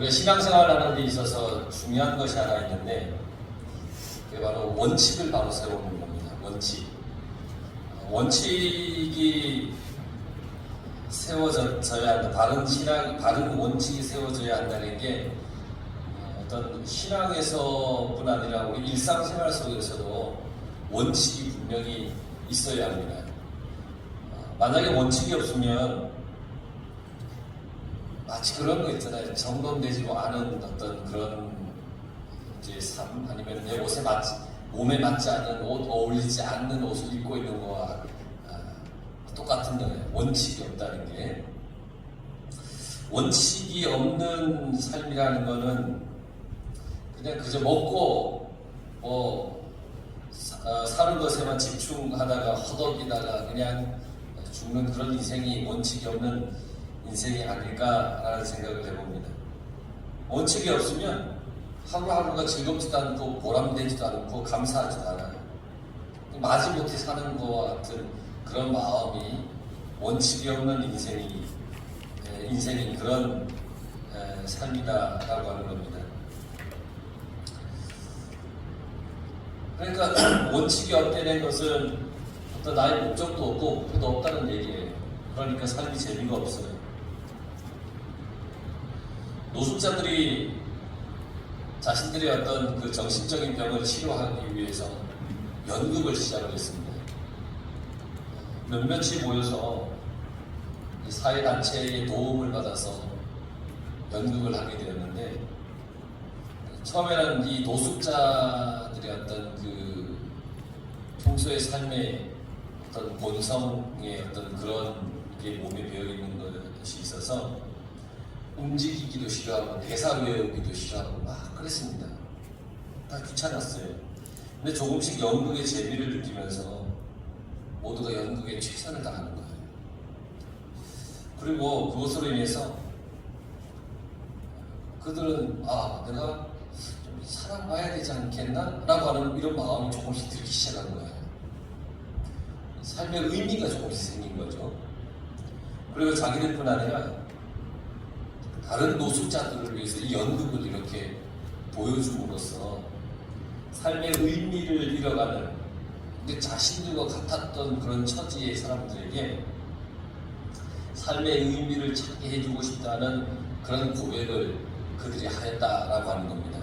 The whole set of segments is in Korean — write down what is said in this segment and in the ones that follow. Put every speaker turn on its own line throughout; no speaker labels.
우리가 신앙생활을 하는 데 있어서 중요한 것이 하나 있는데 그게 바로 원칙을 바로 세우는 겁니다. 원칙이 세워져야 한다. 바른 원칙이 세워져야 한다는 게 어떤 신앙에서뿐 아니라 우리 일상생활 속에서도 원칙이 분명히 있어야 합니다. 만약에 원칙이 없으면 마치 그런 거 있잖아요. 정돈되지도 않은 어떤 그런 이제 삶 아니면 내 몸에 맞지 않는 옷, 어울리지 않는 옷을 입고 있는 거와 똑같은 거예요. 원칙이 없다는 게. 원칙이 없는 삶이라는 거는 그냥 그저 먹고 사는 것에만 집중하다가 허덕이다가 그냥 죽는 그런 인생이 원칙이 없는 인생이 아닐까라는 생각을 해봅니다. 원칙이 없으면 하루하루가 즐겁지도 않고 보람되지도 않고 감사하지도 않아요. 마지못해 사는 것과 같은 그런 마음이 원칙이 없는 인생인 그런 삶이다라고 하는 겁니다. 그러니까 원칙이 없다는 것은 어떤 나의 목적도 없고 목표도 없다는 얘기예요. 그러니까 삶이 재미가 없어요. 노숙자들이 자신들의 어떤 그 정신적인 병을 치료하기 위해서 연극을 시작을 했습니다. 몇몇이 모여서 사회단체의 도움을 받아서 연극을 하게 되었는데, 처음에는 이 노숙자들의 어떤 그 평소의 삶의 어떤 본성의 어떤 그런 게 몸에 배어있는 것이 있어서 움직이기도 싫어하고 대사 외우기도 싫어하고 막 그랬습니다. 다 귀찮았어요. 근데 조금씩 연극의 재미를 느끼면서 모두가 연극에 최선을 다하는 거예요. 그리고 그것으로 인해서 그들은 내가 좀 살아봐야 되지 않겠나? 라고 하는 이런 마음이 조금씩 들기 시작한 거예요. 삶의 의미가 조금씩 생긴 거죠. 그리고 자기들뿐 아니라 다른 노숙자들을 위해서 이 연극을 이렇게 보여줌으로써 삶의 의미를 잃어가는, 근데 자신들과 같았던 그런 처지의 사람들에게 삶의 의미를 찾게 해주고 싶다는 그런 고백을 그들이 하였다라고 하는 겁니다.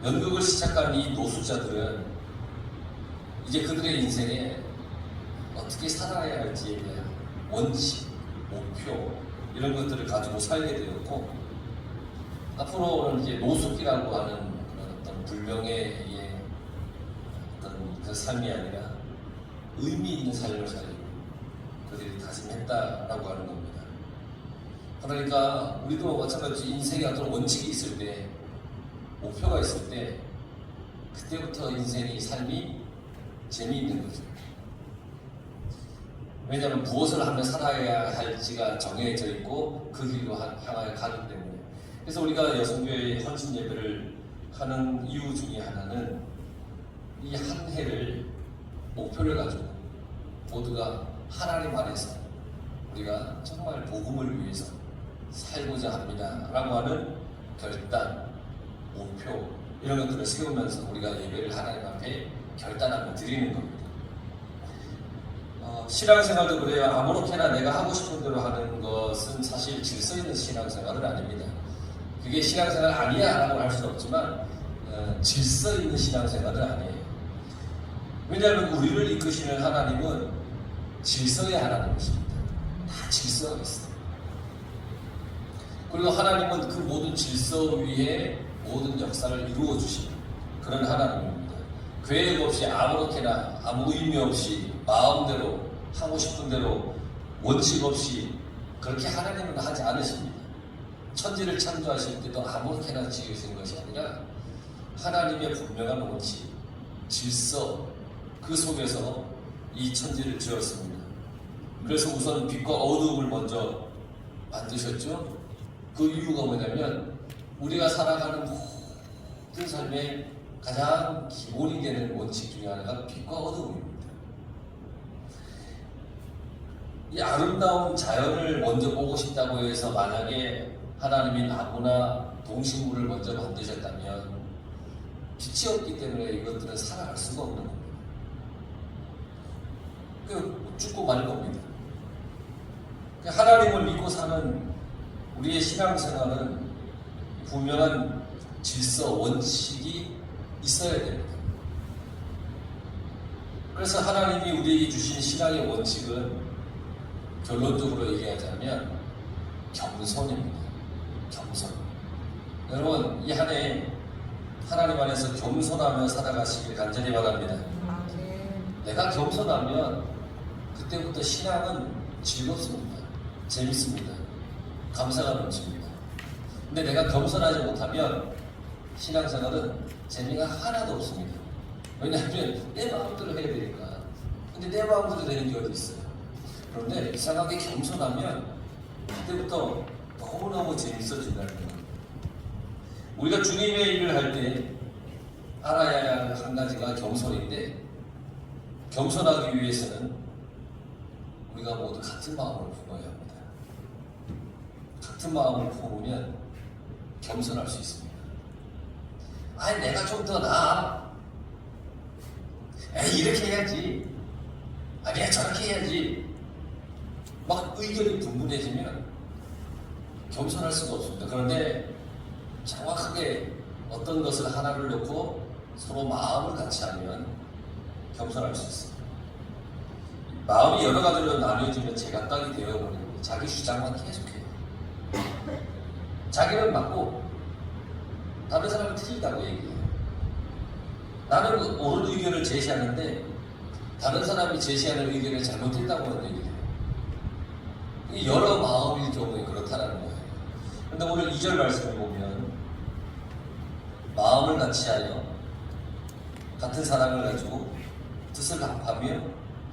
연극을 시작한 이 노숙자들은 이제 그들의 인생에 어떻게 살아야 할지에 대한 원칙, 목표 이런 것들을 가지고 살게 되었고, 앞으로는 이제 노숙이라고 하는 그런 어떤 불명예의 어떤 그 삶이 아니라 의미 있는 삶을 살리고 그들이 다짐했다라고 하는 겁니다. 그러니까 우리도 마찬가지 인생에 어떤 원칙이 있을 때, 목표가 있을 때, 그때부터 인생이 삶이 재미있는 거죠. 왜냐하면 무엇을 하며 살아야 할지가 정해져 있고 그 길로 향하여 가기 때문에. 그래서 우리가 여성교회의 헌신 예배를 하는 이유 중에 하나는 이 한 해를 목표를 가지고 모두가 하나님 안에서 우리가 정말 복음을 위해서 살고자 합니다 라고 하는 결단, 목표 이런 것들을 세우면서 우리가 예배를 하나님 앞에 결단하며 드리는 겁니다. 신앙생활도 그래요. 아무렇게나 내가 하고 싶은 대로 하는 것은 사실 질서 있는 신앙생활은 아닙니다. 그게 신앙생활 아니야 라고 할 수는 없지만 질서 있는 신앙생활은 아니에요. 왜냐하면 우리를 이끄시는 하나님은 질서의 하나님이십니다. 다 질서가 있어요. 그리고 하나님은 그 모든 질서 위에 모든 역사를 이루어 주시는 그런 하나님입니다. 계획 없이 아무렇게나 아무 의미 없이 마음대로 하고 싶은 대로 원칙 없이 그렇게 하나님은 하지 않으십니다. 천지를 창조하실 때도 아무렇게나 지으신 것이 아니라 하나님의 분명한 원칙, 질서 그 속에서 이 천지를 지었습니다. 그래서 우선 빛과 어두움을 먼저 만드셨죠. 그 이유가 뭐냐면 우리가 살아가는 모든 삶의 가장 기본이 되는 원칙 중에 하나가 빛과 어두움입니다. 이 아름다운 자연을 먼저 보고 싶다고 해서 만약에 하나님이 나무나 동식물을 먼저 만드셨다면 빛이 없기 때문에 이것들은 살아갈 수가 없는 겁니다. 죽고 말 겁니다. 하나님을 믿고 사는 우리의 신앙생활은 분명한 질서, 원칙이 있어야 됩니다. 그래서 하나님이 우리에게 주신 신앙의 원칙은 결론적으로 얘기하자면 겸손입니다. 겸손. 여러분, 이 한 해 하나님 안에서 겸손하며 살아가시길 간절히 바랍니다. 내가 겸손하면 그때부터 신앙은 즐겁습니다. 재밌습니다. 감사가 넘칩니다. 근데 내가 겸손하지 못하면 신앙생활은 재미가 하나도 없습니다. 왜냐하면 내 마음대로 해야 되니까. 근데 내 마음대로 되는 게 어디 있어요. 그런데 이상하게 겸손하면 그때부터 너무너무 재밌어진다는 거예요. 우리가 주님의 일을 할 때 알아야 할 한 가지가 겸손인데, 겸손하기 위해서는 우리가 모두 같은 마음을 품어야 합니다. 같은 마음을 품으면 겸손할 수 있습니다. 아니, 내가 좀 더 나아. 에이, 이렇게 해야지. 아니야, 저렇게 해야지. 막 의견이 분분해지면 겸손할 수가 없습니다. 그런데 정확하게 어떤 것을 하나를 놓고 서로 마음을 같이 하면 겸손할 수 있습니다. 마음이 여러 가지로 나뉘어지면 제각각이 되어버리고 자기 주장만 계속해요. 자기는 맞고 다른 사람은 틀리다고 얘기해요. 나는 옳은 의견을 제시하는데 다른 사람이 제시하는 의견을 잘못했다고 하는 얘기예요. 여러 마음일 경우에 그렇다는 거예요. 그런데 오늘 2절 말씀을 보면 마음을 같이 하여 같은 사랑을 가지고 뜻을 합하며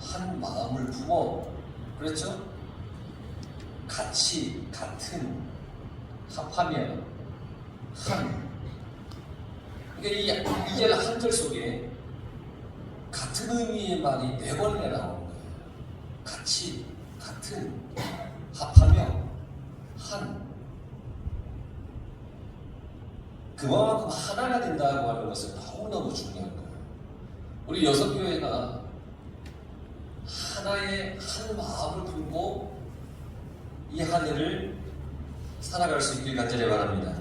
한 마음을 품어, 그렇죠? 같이, 같은, 합하며 한. 그러니까 이 2절 한 절 속에 같은 의미의 말이 4번이나 나오는 거예요. 같이, 같은, 합하며 한. 그만큼 하나가 된다고 하는 것은 너무너무 중요한 거예요. 우리 여성교회가 하나의 한 마음을 품고 이 한 해를 살아갈 수 있길 간절히 바랍니다.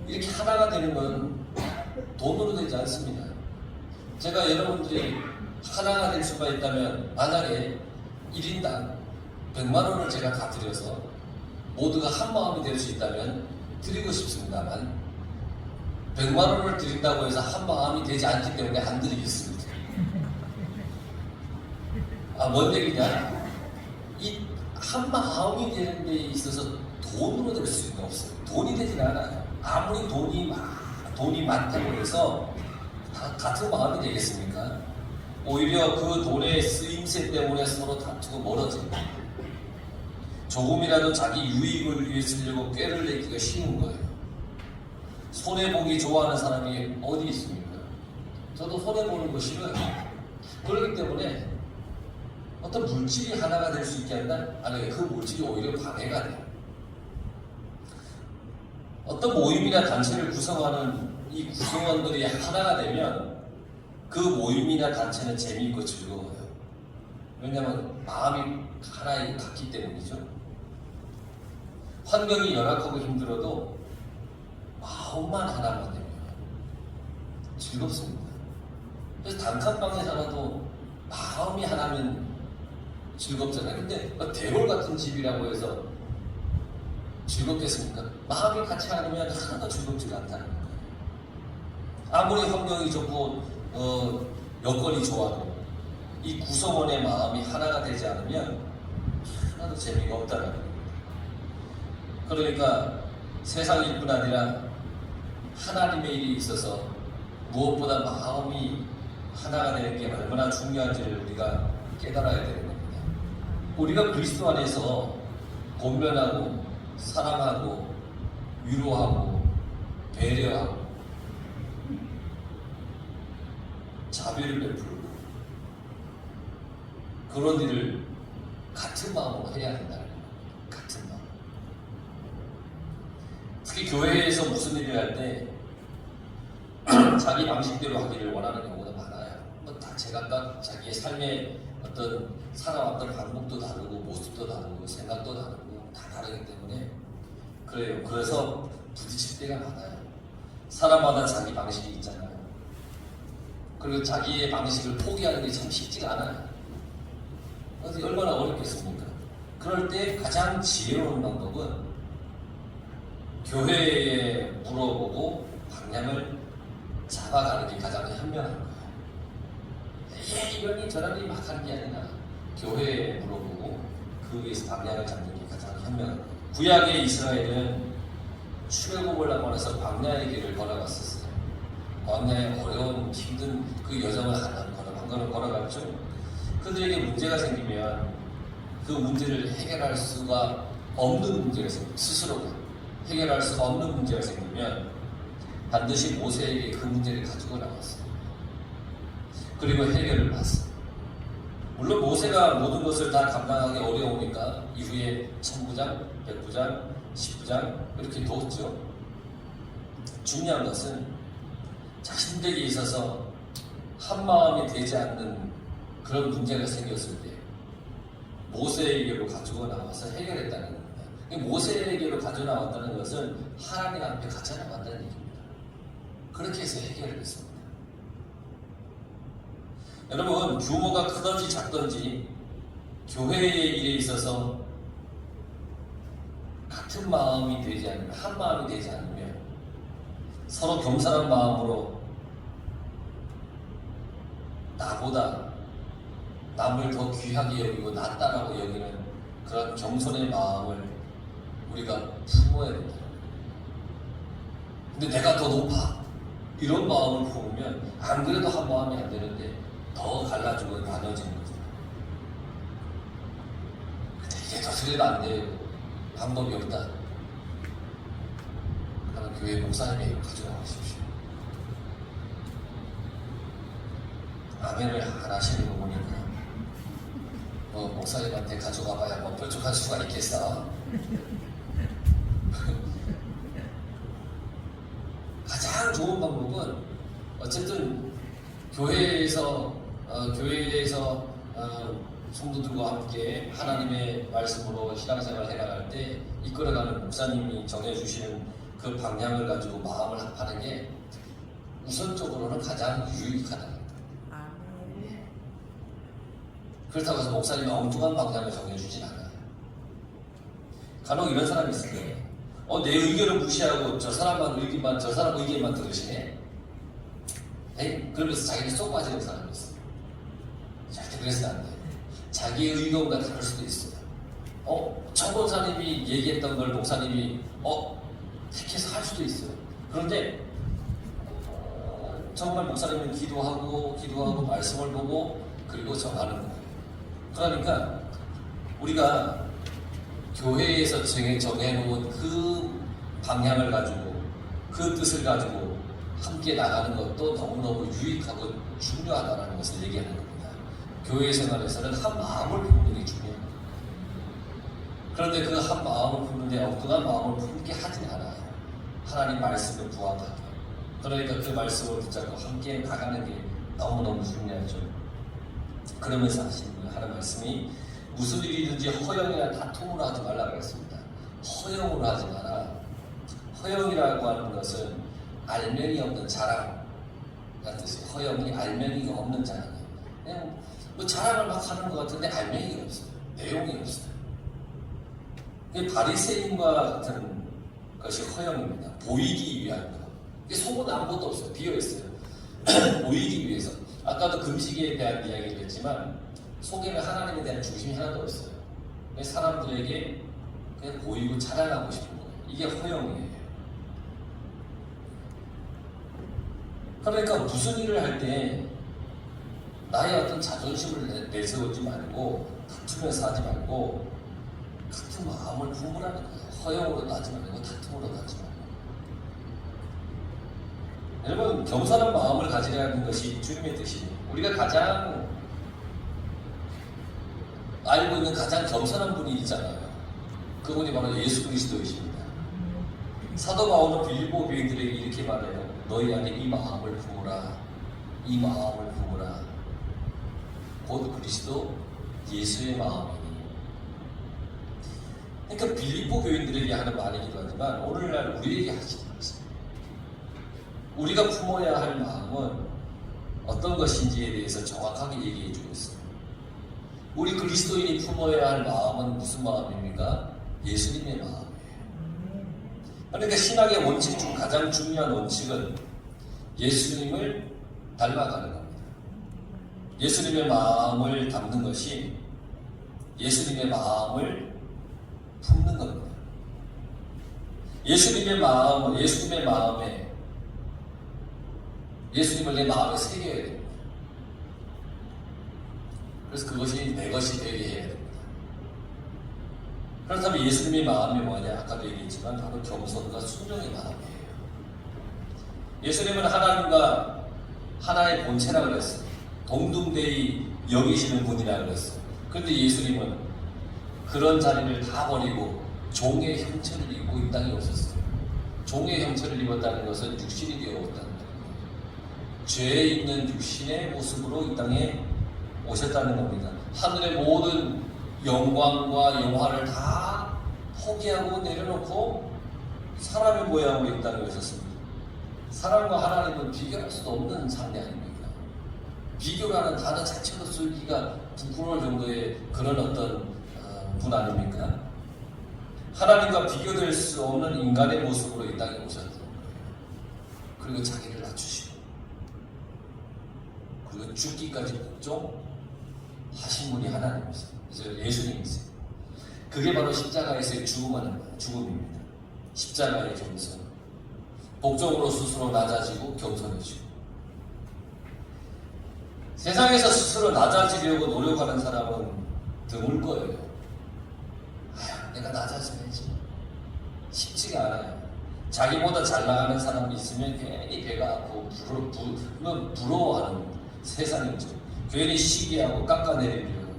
이렇게 하나가 되는 건 돈으로 되지 않습니다. 제가 여러분들이 하나가 될 수가 있다면 만약에 1인당 100만 원을 제가 다 드려서 모두가 한 마음이 될 수 있다면 드리고 싶습니다만 100만 원을 드린다고 해서 한 마음이 되지 않기 때문에 안 드리겠습니다. 뭔 얘기냐? 이 한 마음이 되는 데 있어서 돈으로 될 수는 없어요. 돈이 되진 않아요. 아무리 돈이 많다고 해서 다 같은 마음이 되겠습니까? 오히려 그 돈의 쓰임새 때문에 서로 다투고 멀어집니다. 조금이라도 자기 유익을 위해 쓰려고 꾀를 내기가 쉬운 거예요. 손해보기 좋아하는 사람이 어디 있습니까? 저도 손해보는 거 싫어요. 그렇기 때문에 어떤 물질이 하나가 될 수 있게 한다? 아니, 그 물질이 오히려 방해가 돼요. 어떤 모임이나 단체를 구성하는 이 구성원들이 하나가 되면 그 모임이나 단체는 재미있고 즐거워요. 왜냐하면 마음이 하나에 같기 때문이죠. 환경이 열악하고 힘들어도 마음만 하나만 되면 즐겁습니다. 그래서 단칸방에 살아도 마음이 하나면 즐겁잖아요. 근데 대골 같은 집이라고 해서 즐겁겠습니까? 마음이 같이 않으면 하나도 즐겁지가 않다는 거예요. 아무리 환경이 좋고 여건이 좋아도 이 구성원의 마음이 하나가 되지 않으면 하나도 재미가 없다는 거예요. 그러니까 세상일 뿐 아니라 하나님의 일이 있어서 무엇보다 마음이 하나가 되는 게 얼마나 중요한지를 우리가 깨달아야 되는 겁니다. 우리가 그리스도 안에서 권면하고 사랑하고 위로하고 배려하고 자비를 베풀고 그런 일을 같은 마음으로 해야 된다는 거예요. 같은 마음. 특히 교회에서 무슨 일을 할 때 자기 방식대로 하기를 원하는 경우가 많아요. 다 제각각 자기의 삶의 어떤 살아왔던 방법도 다르고 모습도 다르고 생각도 다르고 다 다르기 때문에 그래요. 그래서 부딪힐 때가 많아요. 사람마다 자기 방식이 있잖아요. 그리고 자기의 방식을 포기하는 게 참 쉽지가 않아요. 그래서 얼마나 어렵겠습니까? 그럴 때 가장 지혜로운 방법은 교회에 물어보고 방향을 잡아가는 게 가장 현명한 거예요. 이러니 저러니 막 하는 게 아니라 교회에 물어보고 그 위에서 방향을 잡는 게 가장 현명한 거예요. 구약의 이스라엘은 출애굽을 하고 나서 광야의 길을 걸어갔었어요. 광야의 어려운 힘든 그 여정을 한 걸음 걸어갔죠. 그들에게 문제가 생기면 그 문제를 해결할 수가 없는 문제가 생기면 스스로가 해결할 수가 없는 문제가 생기면 반드시 모세에게 그 문제를 가지고 나왔어요. 그리고 해결을 봤어요. 물론 모세가 모든 것을 다 감당하기 어려우니까 이후에 1000부장, 100부장, 10부장 이렇게 뒀죠. 중요한 것은 자신들에게 있어서 한 마음이 되지 않는 그런 문제가 생겼을 때 모세에게로 가지고 나와서 해결했다는 겁니다. 모세에게로 가지고 나왔다는 것은 하나님 앞에 가져 나왔다는 얘기입니다. 그렇게 해서 해결을 했습니다. 여러분, 규모가 크든지 작든지 교회의 일에 있어서 같은 마음이 되지 않으면, 한 마음이 되지 않으면 서로 겸손한 마음으로 나보다 남을 더 귀하게 여기고 낫다라고 여기는 그런 겸손의 마음을 우리가 품어야 된다. 근데 내가 더 높아 이런 마음을 품으면 안 그래도 한 마음이 안 되는데 더 갈라지고 나눠지는 거죠. 근데 이게 도저히 안 돼요. 방법이 없다. 그러면 교회 목사님이 가져가십시오. 아멘을 안 하시는 거 보니까 목사님한테 가져가봐야 뭐 뾰족할 수가 있겠어. 가장 좋은 방법은 어쨌든 교회에서 성도들과 함께 하나님의 말씀으로 신앙생활을 해나갈 때 이끌어가는 목사님이 정해주시는 그 방향을 가지고 마음을 합하는 게 우선적으로는 가장 유익하다. 그렇다고 해서 목사님이 엉뚱한 방향을 정해주진 않아요. 간혹 이런 사람이 있어요. 내 의견을 무시하고 저 사람 의견만 들으시네. 그러면서 자기는 쏙 빠지는 사람이 있어요. 절대 그래서는 안 돼요. 자기의 의견과 다를 수도 있어요. 천권사님이 얘기했던 걸 목사님이 택해서 할 수도 있어요. 그런데 정말 목사님은 기도하고 말씀을 보고 그리고 정하는 거예요. 그러니까 우리가 교회에서 정해놓은 그 방향을 가지고 그 뜻을 가지고 함께 나가는 것도 너무너무 유익하고 중요하다는 것을 얘기하는 겁니다. 교회 생활에서는 한 마음을 품는 게 중요합니다. 그런데 그 한 마음을 품는데 엉뚱한 마음을 품게 하진 않아요. 하나님 말씀에 부합하게. 그러니까 그 말씀을 붙잡고 함께 나가는 게 너무너무 중요하죠. 그러면서 하는 말씀이 무슨 일이든지 허영이나 다툼으로 하지 말라고 했습니다. 허영으로 하지 마라. 허영이라고 하는 것은 알맹이 없는 자랑 같은 뜻이에요. 허영이 알맹이가 없는 자랑이에요. 그냥 자랑을 막 하는 것 같은데 알맹이가 없어요. 내용이 없어요. 바리새인과 같은 것이 허영입니다. 보이기 위한 것. 속은 아무것도 없어요. 비어있어요. 보이기 위해서. 아까도 금식에 대한 이야기를 했지만 속에는 하나님에 대한 중심이 하나도 없어요. 사람들에게 그냥 보이고 자랑하고 싶은 거예요. 이게 허영이에요. 그러니까 무슨 일을 할 때 나의 어떤 자존심을 내세우지 말고 다투면서 하지 말고 같은 마음을 품으라는 거예요. 허영으로도 하지 말고 다툼으로도 하지 말고. 여러분, 겸손한 마음을 가지라는 것이 주님의 뜻이에요. 우리가 가장 알고 있는 가장 겸손한 분이 있잖아요. 그분이 바로 예수 그리스도이십니다. 사도 바울은 빌립보 교인들에게 이렇게 말해요. 너희 안에 이 마음을 품으라. 이 마음을 품으라. 곧 그리스도 예수의 마음이니. 그러니까 빌립보 교인들에게 하는 말이기도 하지만 오늘날 우리에게 하시는 말씀. 우리가 품어야 할 마음은 어떤 것인지에 대해서 정확하게 얘기해 주고 있어요. 우리 그리스도인이 품어야 할 마음은 무슨 마음입니까? 예수님의 마음이에요. 그러니까 신학의 원칙 중 가장 중요한 원칙은 예수님을 닮아가는 겁니다. 예수님의 마음을 담는 것이 예수님의 마음을 품는 겁니다. 예수님의 마음을, 예수님을 내 마음에 새겨야 됩니다. 그래서 그것이 내 것이 되게 해야 됩니다. 그렇다면 예수님의 마음이 뭐냐? 아까도 얘기했지만 바로 겸손과 순종의 마음이에요. 예수님은 하나님과 하나의 본체라고 그랬어요. 동등되이 여기시는 분이라고 그랬어요. 그런데 예수님은 그런 자리를 다 버리고 종의 형체를 입고 이 땅에 오셨어요. 종의 형체를 입었다는 것은 육신이 되어왔다는 거예요. 죄에 있는 육신의 모습으로 이 땅에 오셨다는 겁니다. 하늘의 모든 영광과 영화를 다 포기하고 내려놓고 사람의 모양으로 이 땅에 오셨습니다. 사람과 하나님은 비교할 수도 없는 상대 아닙니까? 비교라는 단어 자체로 쓰기가 부끄러울 정도의 그런 어떤 분 아닙니까? 하나님과 비교될 수 없는 인간의 모습으로 이 땅에 오셨던 거예요. 그리고 자기를 낮추시고 그리고 죽기까지 복종하신 분이 하나님이세요. 그래서 예수님이세요. 그게 바로 십자가에서의 죽음입니다. 십자가의 겸손. 복종으로 스스로 낮아지고 겸손해지고. 세상에서 스스로 낮아지려고 노력하는 사람은 드물 거예요. 내가 낮아져야지. 쉽지가 않아요. 자기보다 잘 나가는 사람이 있으면 괜히 배가 아프고 부러워하는 세상이죠. 괜히 시기하고 깎아내리려고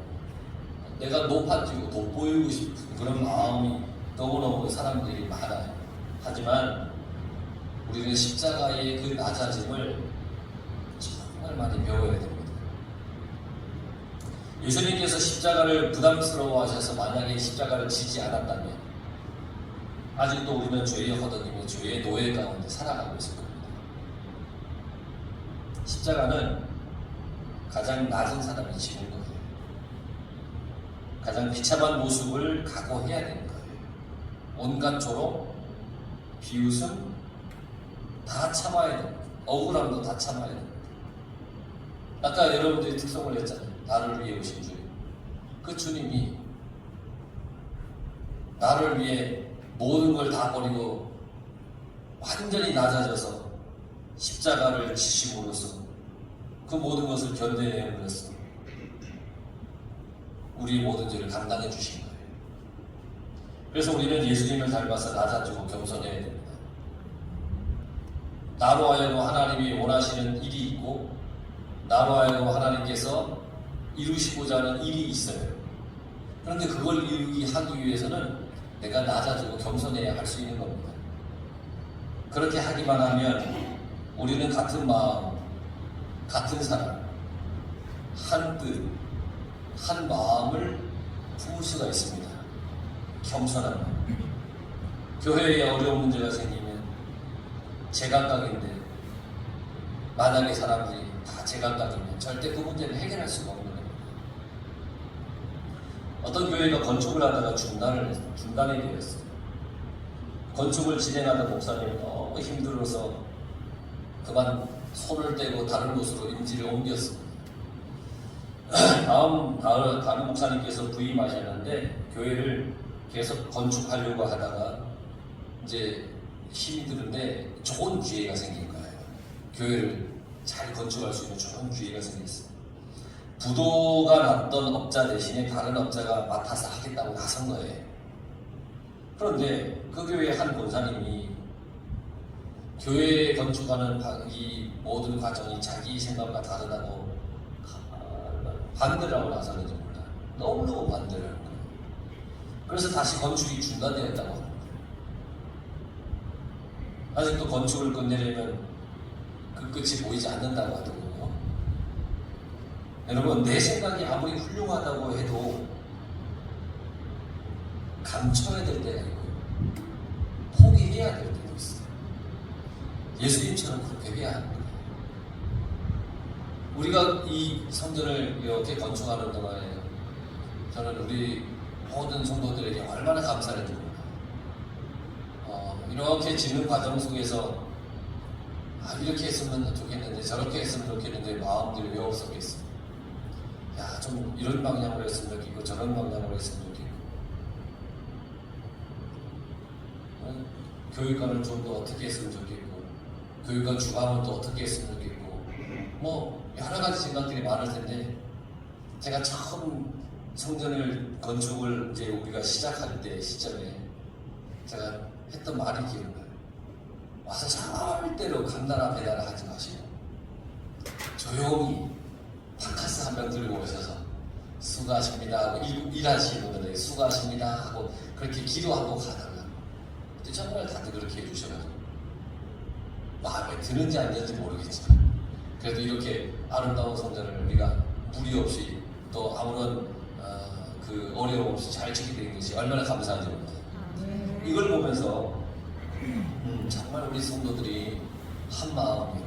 내가 높아지고 돋보이고 싶은 그런 마음이 너무너무 사람들이 많아요. 하지만 우리는 십자가의 그 낮아짐을 정말 많이 배워야 됩니다. 예수님께서 십자가를 부담스러워 하셔서 만약에 십자가를 지지 않았다면 아직도 우리는 죄의 허덕이며 죄의 노예 가운데 살아가고 있을 겁니다. 십자가는 가장 낮은 사람이 지는 거예요. 가장 비참한 모습을 각오해야 되는 거예요. 온갖 조롱, 비웃음 다 참아야 됩니다. 억울함도 다 참아야 됩니다. 아까 여러분들이 특성을 했잖아요. 나를 위해 오신 주님. 그 주님이 나를 위해 모든 걸 다 버리고 완전히 낮아져서 십자가를 지심으로써 그 모든 것을 견뎌내므로써 우리의 모든 죄를 감당해 주신 거예요. 그래서 우리는 예수님을 닮아서 낮아지고 겸손해야 됩니다. 나로 하여금 하나님이 원하시는 일이 있고 나로 하여금 하나님께서 이루시고자 하는 일이 있어요. 그런데 그걸 하기 위해서는 내가 낮아지고 겸손해야 할 수 있는 겁니다. 그렇게 하기만 하면 우리는 같은 마음, 같은 사람, 한 뜻, 한 마음을 품을 수가 있습니다. 겸손한 마음. 교회에 어려운 문제가 생기면 제각각인데 만약에 사람들이 다 제각각이면 절대 그 문제를 해결할 수가 없는 겁니다. 어떤 교회가 건축을 하다가 중단이 되었어요. 건축을 진행하던 목사님이 너무 힘들어서 그만 손을 떼고 다른 곳으로 임지를 옮겼습니다. 다른 목사님께서 부임하셨는데 교회를 계속 건축하려고 하다가 이제 힘이 드는데 좋은 기회가 생긴 거예요. 교회를 잘 건축할 수 있는 좋은 기회가 생겼어요. 부도가 났던 업자 대신에 다른 업자가 맡아서 하겠다고 나선 거예요. 그런데 그 교회의 한 권사님이 교회 건축하는 이 모든 과정이 자기 생각과 다르다고 반대를 하고 나서는지 몰라요. 너무너무 반대를 하는 거예요. 그래서 다시 건축이 중단되었다고 합니다. 아직도 건축을 끝내려면 그 끝이 보이지 않는다고 하더군요. 여러분, 내 생각이 아무리 훌륭하다고 해도 감춰야 될 때가 있고요. 포기해야 될 때도 있어요. 예수님처럼 그렇게 해야 합니다. 우리가 이 성전을 이렇게 건축하는 동안에 저는 우리 모든 성도들에게 얼마나 감사를 드립니다. 이렇게 짓는 과정 속에서 이렇게 했으면 좋겠는데 저렇게 했으면 좋겠는데 마음들이 왜 없었겠어. 좀 이런 방향으로 했으면 좋겠고 저런 방향으로 했으면 좋겠고 교육관을 좀 더 어떻게 했으면 좋겠고 교육관 주방을 또 어떻게 했으면 좋겠고 뭐 여러 가지 생각들이 많을 텐데 제가 처음 성전을 건축을 이제 우리가 시작할 때 시점에 제가 했던 말이 기억나요. 와서 절대로 감나라 배달을 하지 마시고 조용히 파카스 한 병 들고 오셔서 수고하십니다 하고 일하시는 분들에게 수고하십니다 하고 그렇게 기도하고 가달라고. 근데 정말 다들 그렇게 해주셔가지고 마음에 드는지 안 드는지 모르겠지만 그래도 이렇게 아름다운 성전을 우리가 무리 없이 또 아무런 그 어려움 없이 잘 지키게 된 것이 얼마나 감사한지 모릅니다. 이걸 보면서 정말 우리 성도들이 한 마음이요,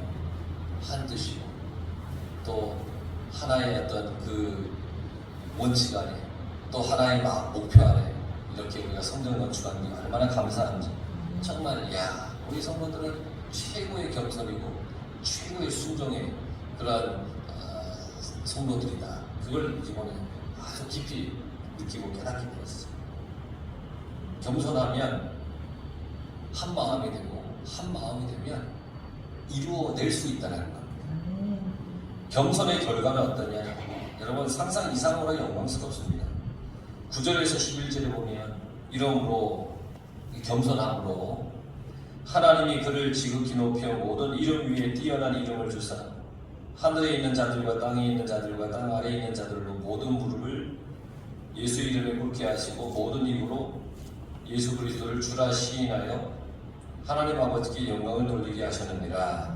한 뜻이요, 또 하나의 어떤 그 원칙 안에, 또 하나의 목표 안에 이렇게 우리가 성전 건축하는 게 얼마나 감사한지. 정말 우리 성도들은 최고의 겸손이고 최고의 순종의 그런 성도들이다. 그걸 이번에 아주 깊이 느끼고 깨닫게 되었어요. 겸손하면 한 마음이 되고 한 마음이 되면 이루어낼 수 있다는 겁니다. 겸손의 결과는 어떠냐? 여러분 상상 이상으로 영광스럽습니다. 9절에서 11절에 보면 이러므로 겸손함으로 하나님이 그를 지극히 높여 모든 이름 위에 뛰어난 이름을 주사 하늘에 있는 자들과 땅에 있는 자들과 땅 아래에 있는 자들로 모든 무릎을 예수 이름에 꿇게 하시고 모든 입으로 예수 그리스도를 주라 시인하여 하나님 아버지께 영광을 돌리게 하셨느니라.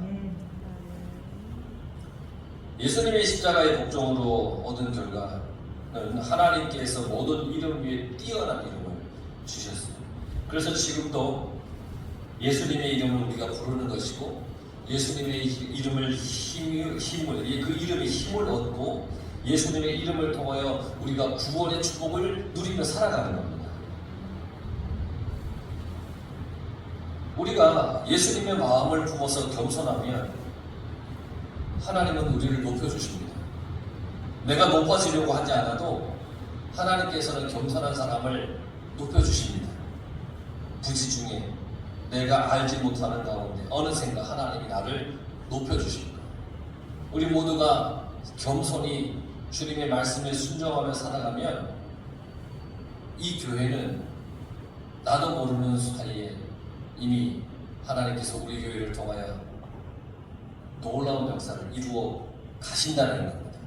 예수님의 십자가의 복종으로 얻은 결과는 하나님께서 모든 이름 위에 뛰어난 이름을 주셨어요. 그래서 지금도 예수님의 이름을 우리가 부르는 것이고 예수님의 이름을 그 이름의 힘을 얻고 예수님의 이름을 통하여 우리가 구원의 축복을 누리며 살아가는 겁니다. 우리가 예수님의 마음을 품어서 겸손하면 하나님은 우리를 높여주십니다. 내가 높아지려고 하지 않아도 하나님께서는 겸손한 사람을 높여주십니다. 부지 중에 내가 알지 못하는 가운데 어느샌가 하나님이 나를 높여주십니다. 우리 모두가 겸손히 주님의 말씀에 순종하며 살아가면 이 교회는 나도 모르는 사이에 이미 하나님께서 우리 교회를 통하여 놀라운 역사를 이루어 가신다는 겁니다.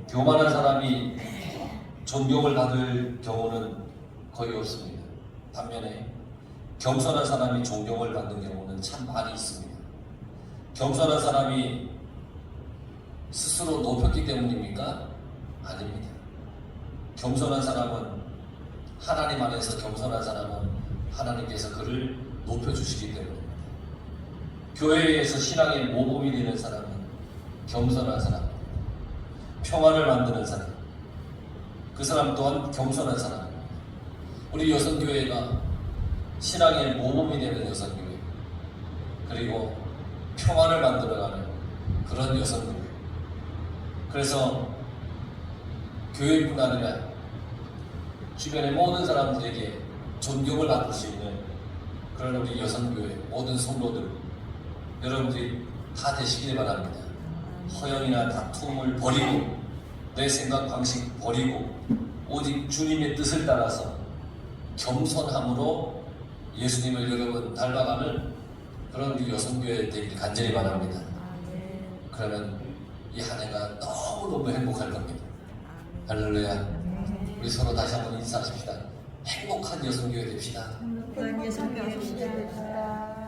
교만한 사람이 존경을 받을 경우는 거의 없습니다. 반면에 겸손한 사람이 존경을 받는 경우는 참 많이 있습니다. 겸손한 사람이 스스로 높였기 때문입니까? 아닙니다. 겸손한 사람은 하나님 안에서 겸손한 사람은 하나님께서 그를 높여주시기 때문입니다. 교회에서 신앙의 모범이 되는 사람은 겸손한 사람, 평화를 만드는 사람, 그 사람 또한 겸손한 사람. 우리 여성교회가 신앙의 모범이 되는 여성교회, 그리고 평화를 만들어가는 그런 여성교회. 그래서 교회뿐 아니라 주변의 모든 사람들에게 존경을 받을 수 있는 그런 우리 여성교회 모든 성도들 여러분들이 다 되시길 바랍니다. 허영이나 다툼을 버리고 내 생각 방식 버리고 오직 주님의 뜻을 따라서 겸손함으로 예수님을 여러분 닮아가는 그런 우리 여성교회 되길 간절히 바랍니다. 그러면 이 한 해가 너무너무 행복할 겁니다. 할렐루야. 우리 서로 다시 한번 인사하십시다. 행복한 여성교회 됩시다.
행복한 여성교회 됩시다.